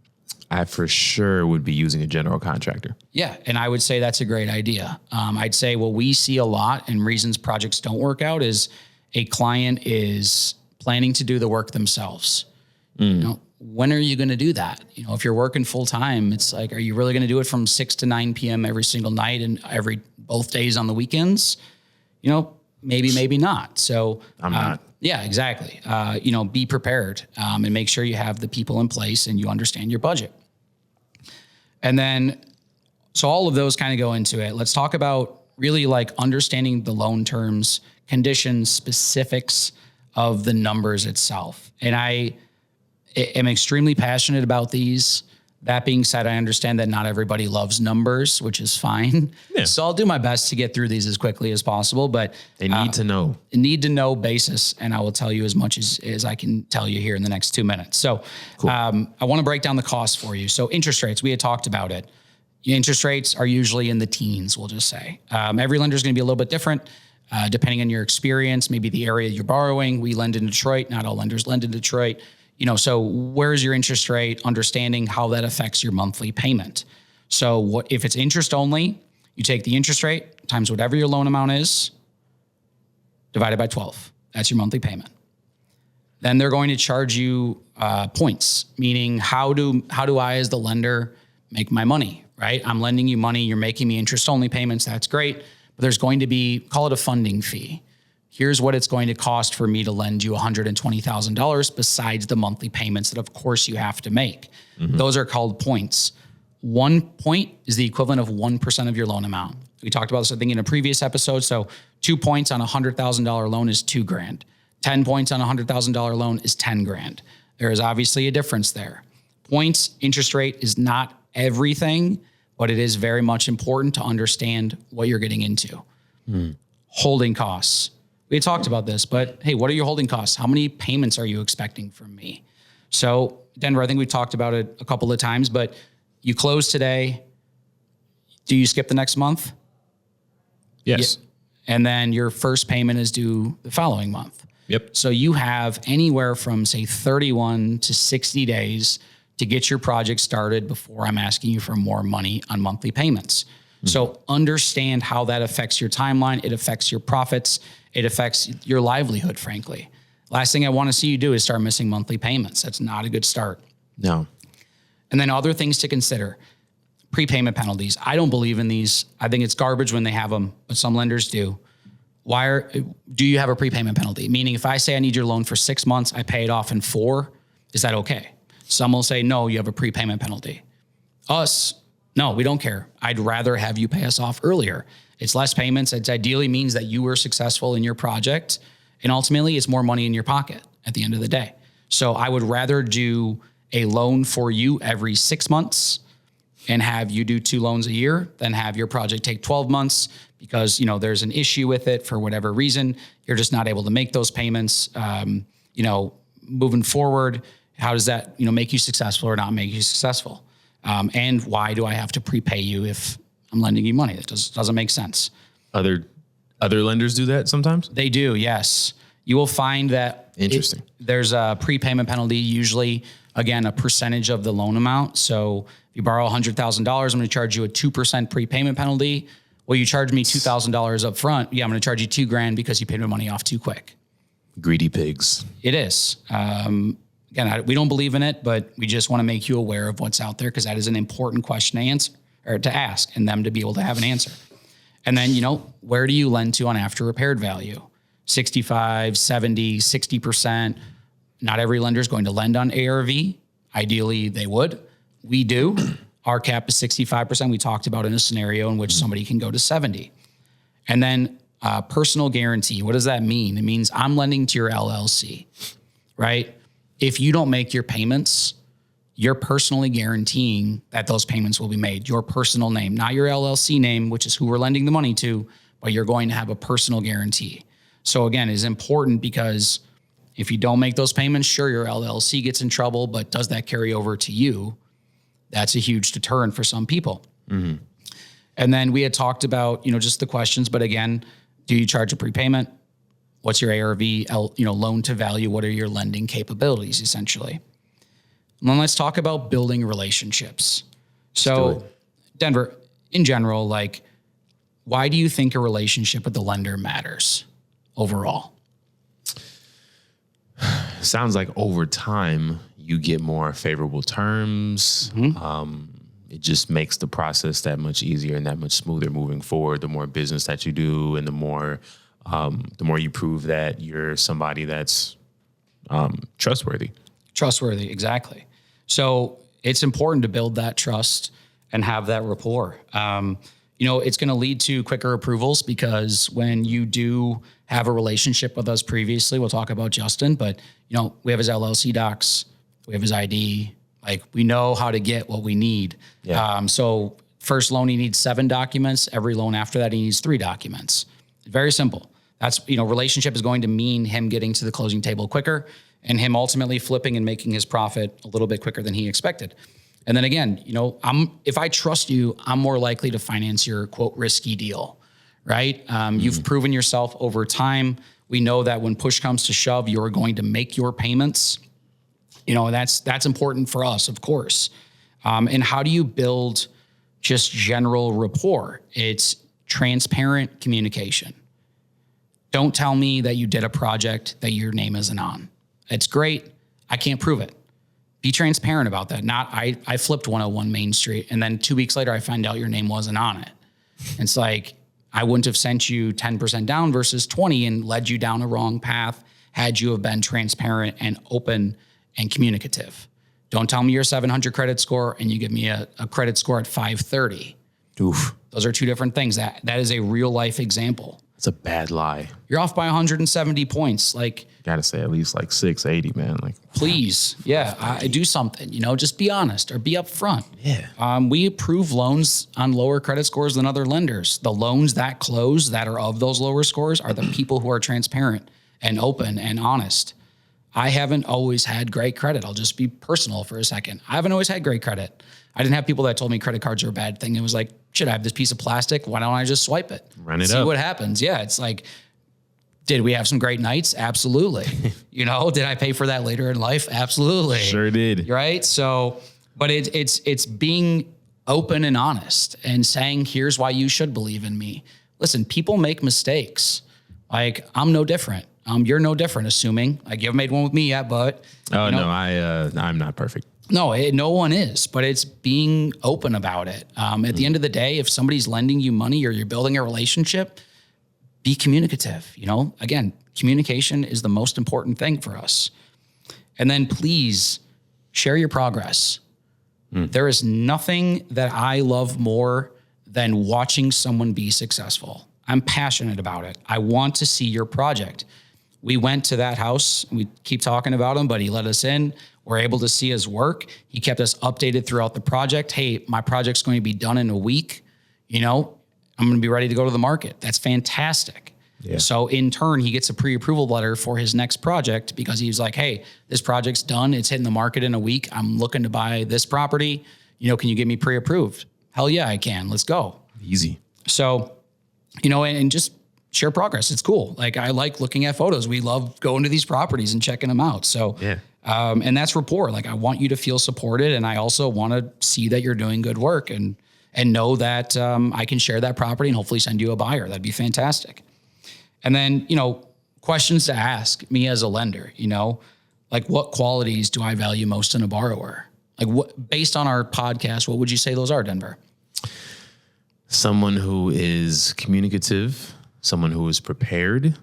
I for sure would be using a general contractor. Yeah. And I would say that's a great idea. I'd say what we see a lot, and reasons projects don't work out, is a client is planning to do the work themselves. When are you going to do that? If you're working full time, it's like, are you really going to do it from 6 to 9 p.m. every single night and both days on the weekends? Maybe not. So I'm not. Yeah, exactly. Be prepared and make sure you have the people in place and you understand your budget. And then, so all of those kind of go into it. Let's talk about really like understanding the loan terms, conditions, specifics of the numbers itself. And I am extremely passionate about these. That being said, I understand that not everybody loves numbers, which is fine. Yeah. So I'll do my best to get through these as quickly as possible, but they need to know. Need to know basis, and I will tell you as much as I can tell you here in the next 2 minutes. So cool. I want to break down the costs for you. So interest rates, we had talked about it. Interest rates are usually in the teens, we'll just say. Every lender is going to be a little bit different, depending on your experience, maybe the area you're borrowing. We lend in Detroit. Not all lenders lend in Detroit. So where's your interest rate, understanding how that affects your monthly payment. So if it's interest only, you take the interest rate times whatever your loan amount is, divided by 12. That's your monthly payment. Then they're going to charge you points, meaning how do I as the lender make my money, right? I'm lending you money. You're making me interest only payments. That's great. But there's going to be, call it a funding fee. Here's what it's going to cost for me to lend you $120,000 besides the monthly payments that, of course, you have to make. Mm-hmm. Those are called points. 1 point is the equivalent of 1% of your loan amount. We talked about this, I think, in a previous episode. So 2 points on a $100,000 loan is $2,000. 10 points on a $100,000 loan is $10,000. There is obviously a difference there. Points, interest rate is not everything, but it is very much important to understand what you're getting into. Holding costs. We had talked about this, but hey, what are your holding costs? How many payments are you expecting from me? So Denver, I think we've talked about it a couple of times, but you close today. Do you skip the next month? Yes. Yeah. And then your first payment is due the following month. Yep. So you have anywhere from say 31 to 60 days to get your project started before I'm asking you for more money on monthly payments. Mm-hmm. So understand how that affects your timeline. It affects your profits. It affects your livelihood, frankly. Last thing I want to see you do is start missing monthly payments. That's not a good start. No. And then other things to consider. Prepayment penalties. I don't believe in these. I think it's garbage when they have them, but some lenders do. Do you have a prepayment penalty? Meaning if I say I need your loan for 6 months, I pay it off in 4, is that okay? Some will say, no, you have a prepayment penalty. Us, no, we don't care. I'd rather have you pay us off earlier. It's less payments. It ideally means that you were successful in your project. And ultimately, it's more money in your pocket at the end of the day. So I would rather do a loan for you every 6 months and have you do 2 loans a year than have your project take 12 months because, there's an issue with it for whatever reason. You're just not able to make those payments. Moving forward, how does that, make you successful or not make you successful? And why do I have to prepay you if I'm lending you money? That doesn't make sense. Other lenders do that sometimes? They do, yes. You will find that interesting. There's a prepayment penalty, usually, again, a percentage of the loan amount. So if you borrow $100,000, I'm going to charge you a 2% prepayment penalty. Well, you charge me $2,000 up front. Yeah, I'm going to charge you $2,000 because you paid my money off too quick. Greedy pigs. It is. Again, we don't believe in it, but we just want to make you aware of what's out there because that is an important question to answer or to ask and them to be able to have an answer. And then, where do you lend to on after repaired value? 65, 70, 60%. Not every lender is going to lend on ARV. Ideally, they would. We do. Our cap is 65%. We talked about in a scenario in which somebody can go to 70. And then personal guarantee. What does that mean? It means I'm lending to your LLC, right? If you don't make your payments, you're personally guaranteeing that those payments will be made. Your personal name, not your LLC name, which is who we're lending the money to, but you're going to have a personal guarantee. So again, it's important because if you don't make those payments, sure, your LLC gets in trouble, but does that carry over to you? That's a huge deterrent for some people. Mm-hmm. And then we had talked about, just the questions, but again, do you charge a prepayment? What's your ARV, loan to value? What are your lending capabilities essentially? And then let's talk about building relationships. So Denver, in general, like, why do you think a relationship with the lender matters overall? Sounds like over time you get more favorable terms. It just makes the process that much easier and that much smoother moving forward. The more business that you do, and the more you prove that you're somebody that's trustworthy. Trustworthy, exactly. So it's important to build that trust and have that rapport. It's going to lead to quicker approvals because when you do have a relationship with us previously, we'll talk about Justin, but we have his LLC docs, we have his ID, like we know how to get what we need. Yeah. So first loan, he needs 7 documents. Every loan after that, he needs 3 documents. Very simple. That's, relationship is going to mean him getting to the closing table quicker and him ultimately flipping and making his profit a little bit quicker than he expected. And then again, if I trust you, I'm more likely to finance your quote risky deal, right? You've proven yourself over time. We know that when push comes to shove, you're going to make your payments. That's important for us, of course. And how do you build just general rapport? It's transparent communication. Don't tell me that you did a project that your name isn't on. It's great. I can't prove it. Be transparent about that. Not I flipped 101 Main Street and then 2 weeks later I find out your name wasn't on it. It's like I wouldn't have sent you 10% down versus 20 and led you down a wrong path had you have been transparent and open and communicative. Don't tell me you're 700 credit score and you give me a credit score at 530. Oof. Those are 2 different things. That is a real life example. It's a bad lie. You're off by 170 points. Like, gotta say at least like 680, man. Like, please, yeah, I do something. Just be honest or be upfront. Yeah. We approve loans on lower credit scores than other lenders. The loans that close that are of those lower scores are the people who are transparent and open and honest. I haven't always had great credit. I'll just be personal for a second. I haven't always had great credit. I didn't have people that told me credit cards are a bad thing. It was like, shit, I have this piece of plastic. Why don't I just swipe it? Run it See up. what happens. Yeah. It's like, did we have some great nights? Absolutely. Did I pay for that later in life? Absolutely. Sure did. Right. So, but it's being open and honest and saying, here's why you should believe in me. Listen, people make mistakes. Like I'm no different. You're no different, assuming like you haven't made one with me yet, but no, I'm not perfect. No, no one is, but it's being open about it. At the end of the day, if somebody's lending you money or you're building a relationship, be communicative. Again, communication is the most important thing for us. And then please share your progress. There is nothing that I love more than watching someone be successful. I'm passionate about it. I want to see your project. We went to that house. We keep talking about him, but he let us in. We're able to see his work. He kept us updated throughout the project. Hey, my project's going to be done in a week. I'm going to be ready to go to the market. That's fantastic. Yeah. So in turn, he gets a pre-approval letter for his next project because he's like, hey, this project's done. It's hitting the market in a week. I'm looking to buy this property. Can you get me pre-approved? Hell yeah, I can. Let's go. Easy. So, and just share progress. It's cool. Like I like looking at photos. We love going to these properties and checking them out. So, yeah. And that's rapport. Like I want you to feel supported. And I also want to see that you're doing good work and know that I can share that property and hopefully send you a buyer. That'd be fantastic. And then, questions to ask me as a lender, like what qualities do I value most in a borrower? Like what, based on our podcast, what would you say those are, Denver? Someone who is communicative, someone who is prepared,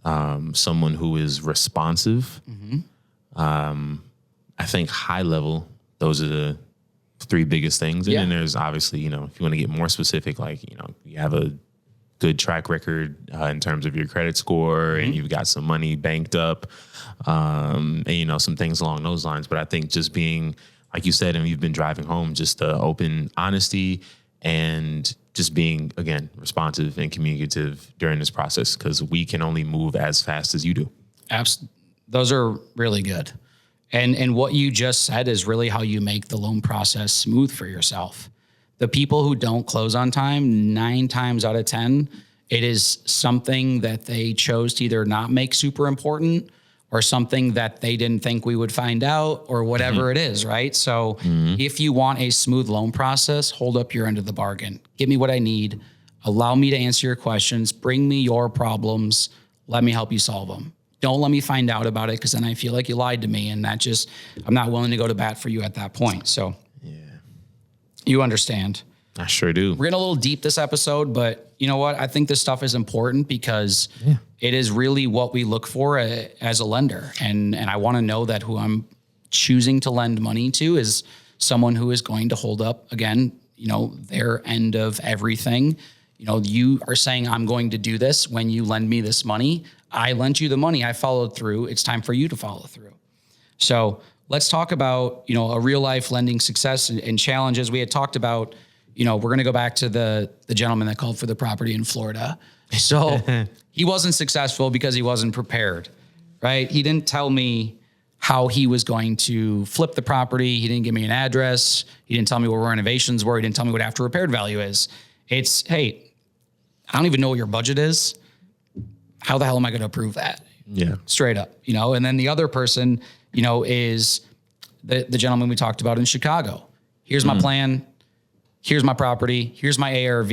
someone who is responsive. I think high level, those are the 3 biggest things. And then there's obviously, if you want to get more specific, like, you have a good track record in terms of your credit score and you've got some money banked up, and, some things along those lines. But I think just being, like you said, and you've been driving home, just the open honesty and just being, again, responsive and communicative during this process, because we can only move as fast as you do. Those are really good. And what you just said is really how you make the loan process smooth for yourself. The people who don't close on time, 9 times out of 10, it is something that they chose to either not make super important or something that they didn't think we would find out or whatever it is, right? So if you want a smooth loan process, hold up your end of the bargain. Give me what I need. Allow me to answer your questions. Bring me your problems. Let me help you solve them. Don't let me find out about it because then I feel like you lied to me, and I'm not willing to go to bat for you at that point. So you understand. I sure do. We're getting a little deep this episode, but you know what? I think this stuff is important because it is really what we look for as a lender. And I want to know that who I'm choosing to lend money to is someone who is going to hold up, again, their end of everything. You are saying, I'm going to do this when you lend me this money. I lent you the money. I followed through. It's time for you to follow through. So let's talk about, a real life lending success and challenges. We had talked about, we're going to go back to the gentleman that called for the property in Florida. So he wasn't successful because he wasn't prepared, right? He didn't tell me how he was going to flip the property. He didn't give me an address. He didn't tell me where renovations were. He didn't tell me what after repaired value is. It's, hey, I don't even know what your budget is. How the hell am I going to approve that? Yeah. Straight up, and then the other person, is the gentleman we talked about in Chicago. Here's my plan. Here's my property. Here's my ARV.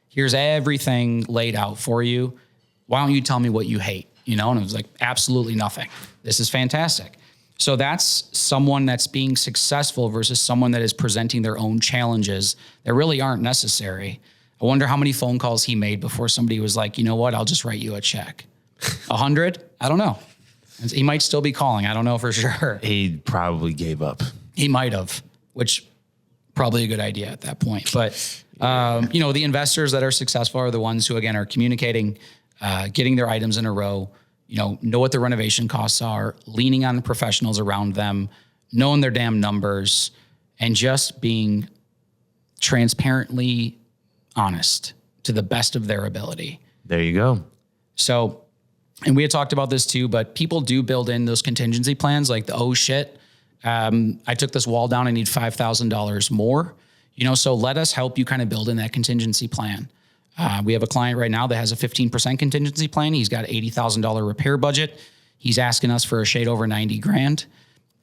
Here's everything laid out for you. Why don't you tell me what you hate? And it was like, absolutely nothing. This is fantastic. So that's someone that's being successful versus someone that is presenting their own challenges that really aren't necessary. I wonder how many phone calls he made before somebody was like, you know what, I'll just write you a check. 100? I don't know. He might still be calling. I don't know for sure. He probably gave up. He might have, which probably a good idea at that point. But, the investors that are successful are the ones who, again, are communicating, getting their items in a row, know what the renovation costs are, leaning on the professionals around them, knowing their damn numbers, and just being transparently honest to the best of their ability. There you go. So, and we had talked about this too, but people do build in those contingency plans like oh shit, I took this wall down, I need $5,000 more. So let us help you kind of build in that contingency plan. We have a client right now that has a 15% contingency plan. He's got $80,000 repair budget. He's asking us for a shade over 90 grand.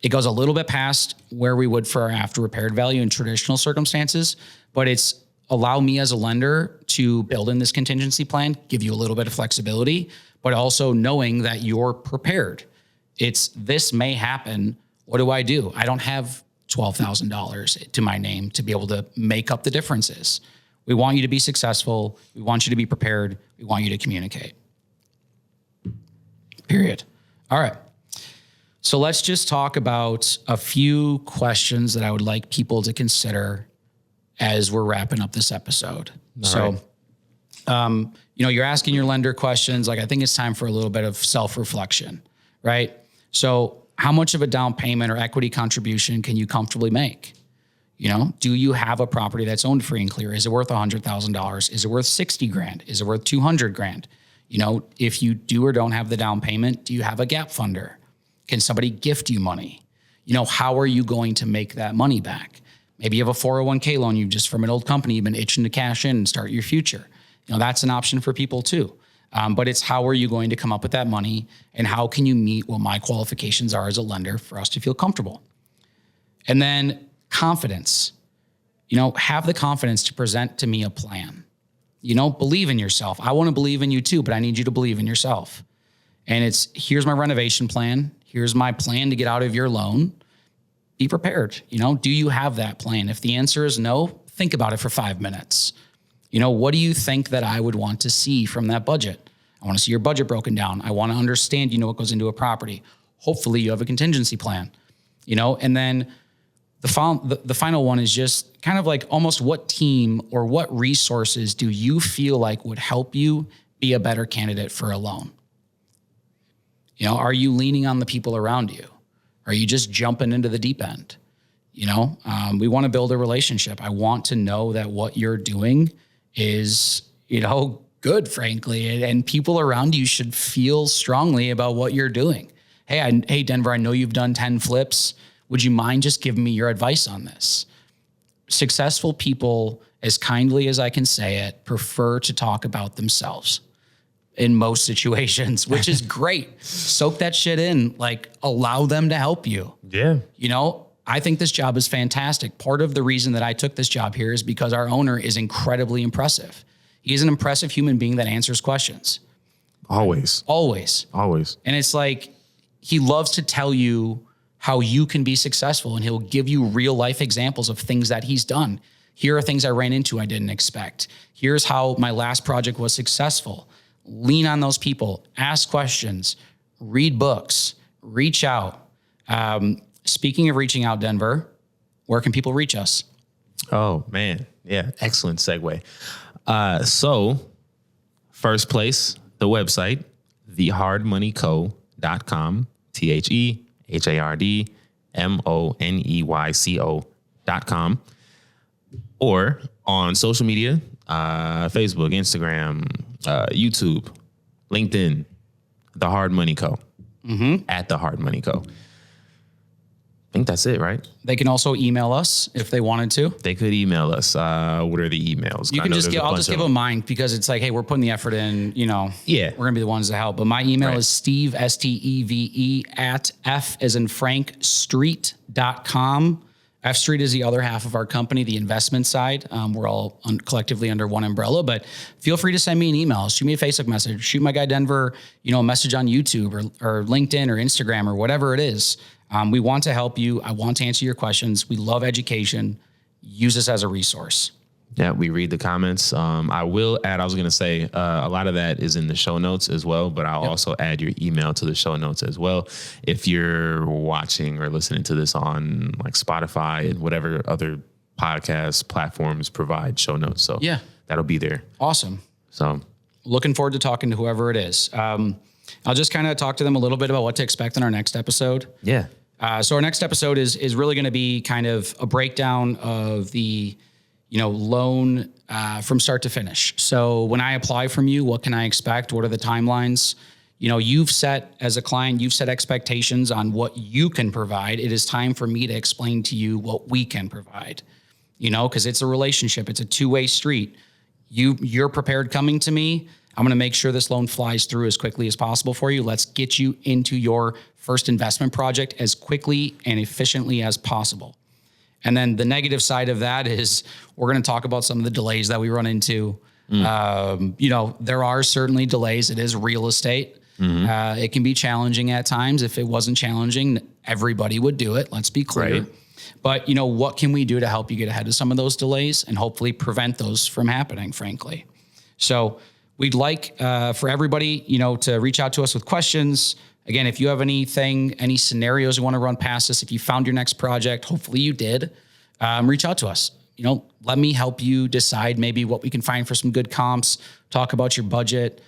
It goes a little bit past where we would for our after repaired value in traditional circumstances, but it's allow me as a lender to build in this contingency plan, give you a little bit of flexibility, but also knowing that you're prepared. This may happen. What do? I don't have $12,000 to my name to be able to make up the differences. We want you to be successful. We want you to be prepared. We want you to communicate. Period. All right. So let's just talk about a few questions that I would like people to consider as we're wrapping up this episode. You're asking your lender questions. Like, I think it's time for a little bit of self-reflection, right? So how much of a down payment or equity contribution can you comfortably make? Do you have a property that's owned free and clear? Is it worth $100,000? Is it worth 60 grand? Is it worth 200 grand? If you do or don't have the down payment, do you have a gap funder? Can somebody gift you money? How are you going to make that money back? Maybe you have a 401k loan you just from an old company you've been itching to cash in and start your future. That's an option for people too. But it's how are you going to come up with that money and how can you meet what my qualifications are as a lender for us to feel comfortable? And then confidence. Have the confidence to present to me a plan. Believe in yourself. I want to believe in you too, but I need you to believe in yourself. And here's my renovation plan. Here's my plan to get out of your loan. Be prepared. Do you have that plan? If the answer is no, think about it for 5 minutes. What do you think that I would want to see from that budget? I want to see your budget broken down. I want to understand, what goes into a property. Hopefully you have a contingency plan, and then the final one is just kind of like almost what team or what resources do you feel like would help you be a better candidate for a loan? Are you leaning on the people around you? Are you just jumping into the deep end? We want to build a relationship. I want to know that what you're doing is, good, frankly, and people around you should feel strongly about what you're doing. Hey, Denver, I know you've done 10 flips. Would you mind just giving me your advice on this? Successful people as kindly as I can say it, prefer to talk about themselves in most situations, which is great. Soak that shit in, like allow them to help you. Yeah. You know, I think this job is fantastic. Part of the reason that I took this job here is because our owner is incredibly impressive. He's an impressive human being that answers questions. Always. And it's like, he loves to tell you how you can be successful, and he'll give you real life examples of things that he's done. Here are things I ran into I didn't expect. Here's how my last project was successful. Lean on those people, ask questions, read books, reach out. Speaking of reaching out, Denver, where can people reach us? Oh, man. Yeah. Excellent segue. So first place, the website, thehardmoneyco.com, thehardmoneyco.com, or on social media, Facebook, Instagram, YouTube, LinkedIn, The Hard Money Co. At The Hard Money Co. I think that's it, right? They can also email us if they wanted to. They could email us. What are the emails? You can just I'll just give them mine, because it's like, hey, we're putting the effort in, you know, yeah, we're gonna be the ones to help. But my email is Steve, STEVE at F as in Frank Street.com. F Street is the other half of our company, the investment side. We're all collectively under one umbrella, but feel free to send me an email, shoot me a Facebook message, shoot my guy Denver, you know, a message on YouTube or LinkedIn or Instagram or whatever it is. We want to help you. I want to answer your questions. We love education. Use us as a resource. Yeah, we read the comments. I will add, I was going to say, a lot of that is in the show notes as well, but I'll also add your email to the show notes as well. If you're watching or listening to this on like Spotify and whatever other podcast platforms provide show notes. So yeah, that'll be there. Awesome. So looking forward to talking to whoever it is. I'll just kind of talk to them a little bit about what to expect in our next episode. Yeah. So our next episode is really going to be kind of a breakdown of the, you know, loan from start to finish. So when I apply from you, what can I expect? What are the timelines? You know, as a client, you've set expectations on what you can provide. It is time for me to explain to you what we can provide, you know, because it's a relationship. It's a two-way street. You're prepared coming to me. I'm going to make sure this loan flies through as quickly as possible for you. Let's get you into your first investment project as quickly and efficiently as possible. And then the negative side of that is we're going to talk about some of the delays that we run into. You know, there are certainly delays. It is real estate. It can be challenging at times. If it wasn't challenging, everybody would do it. Let's be clear. Right. But, you know, what can we do to help you get ahead of some of those delays and hopefully prevent those from happening, frankly? So we'd like for everybody, you know, to reach out to us with questions. Again, if you have anything, any scenarios you want to run past us, if you found your next project, hopefully you did, reach out to us. You know, let me help you decide maybe what we can find for some good comps, talk about your budget,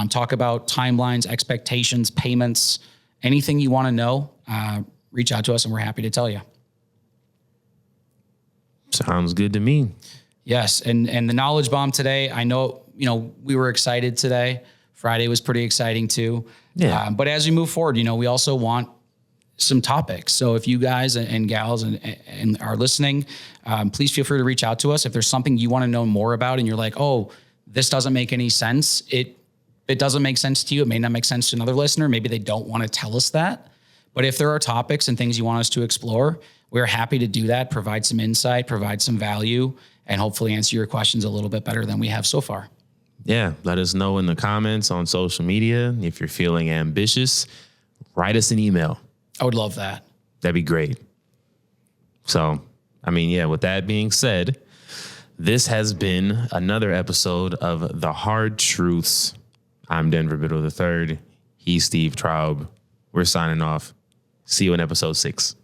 talk about timelines, expectations, payments, anything you want to know, reach out to us and we're happy to tell you. Sounds good to me. Yes. And the knowledge bomb today, I know, you know, we were excited today. Friday was pretty exciting too. Yeah. But as we move forward, you know, we also want some topics. So if you guys and gals and are listening, please feel free to reach out to us. If there's something you want to know more about and you're like, oh, this doesn't make any sense. It doesn't make sense to you. It may not make sense to another listener. Maybe they don't want to tell us that. But if there are topics and things you want us to explore, we're happy to do that, provide some insight, provide some value, and hopefully answer your questions a little bit better than we have so far. Yeah, let us know in the comments on social media. If you're feeling ambitious, write us an email. I would love that. That'd be great. So, I mean, yeah, with that being said, this has been another episode of The Hard Truths. I'm Denver Biddle III. He's Steve Traub. We're signing off. See you in episode 6.